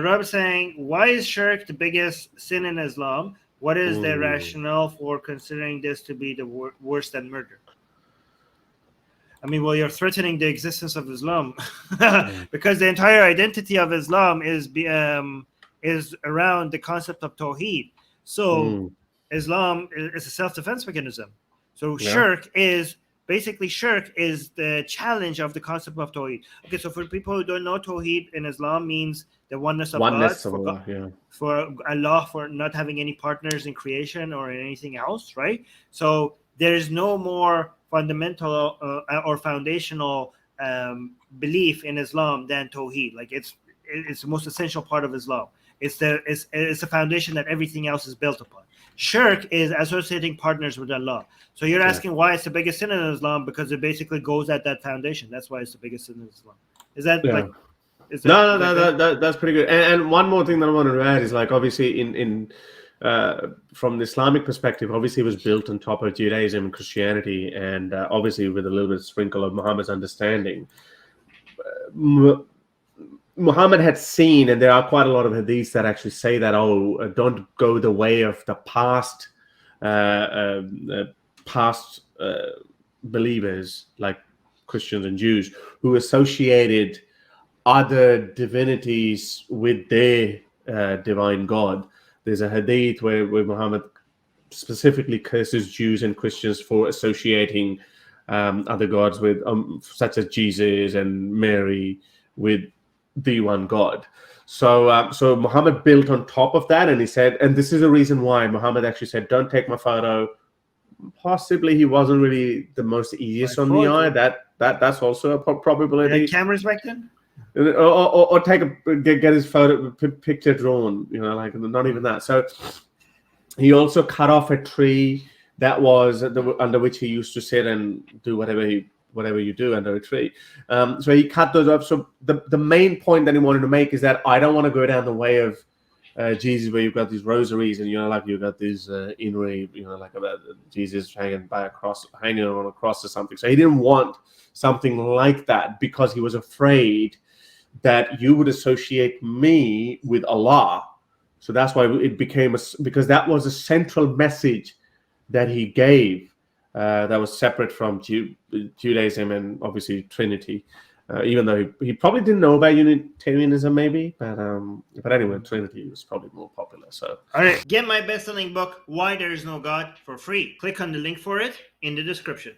Rob saying, why is shirk the biggest sin in Islam? What is the rationale for considering this to be the worse than murder? I mean, well, you're threatening the existence of Islam because the entire identity of Islam is around the concept of Tawheed. So Islam is a self-defense mechanism. So shirk is the challenge of the concept of Tawheed. Okay, so for people who don't know, Tawheed in Islam means the oneness of God, for Allah, for not having any partners in creation or in anything else, right? So there is no more fundamental or foundational belief in Islam than Tawheed. Like it's the most essential part of Islam. It's the foundation that everything else is built upon. Shirk is associating partners with Allah. So you're asking why it's the biggest sin in Islam, because it basically goes at that foundation. That's why it's the biggest sin in Islam. Is that like? That's pretty good. And one more thing that I wanted to add is, like, obviously from the Islamic perspective, obviously it was built on top of Judaism and Christianity, and obviously with a little bit of sprinkle of Muhammad's understanding. Muhammad had seen, and there are quite a lot of hadiths that actually say that, don't go the way of the past believers, like Christians and Jews, who associated other divinities with their divine God. There's a hadith where Muhammad specifically curses Jews and Christians for associating other gods with, such as Jesus and Mary, with the one God. So Muhammad built on top of that, and he said, and this is the reason why Muhammad actually said, don't take my photo. Possibly he wasn't really the most easiest on the eye. That's also a probability. Cameras back then? Or get his picture drawn, like, not even that. So he also cut off a tree that was under which he used to sit and do whatever you do under a tree. So he cut those up. So the main point that he wanted to make is that I don't want to go down the way of Jesus, where you've got these rosaries and like you've got these inri, like about Jesus hanging on a cross or something. So he didn't want something like that, because he was afraid that you would associate me with Allah. So that's why it became because that was a central message that he gave that was separate from Judaism and obviously Trinity. Even though he probably didn't know about Unitarianism, maybe, but anyway, Trinity was probably more popular. So, all right, get my best-selling book, Why There Is No God, for free. Click on the link for it in the description.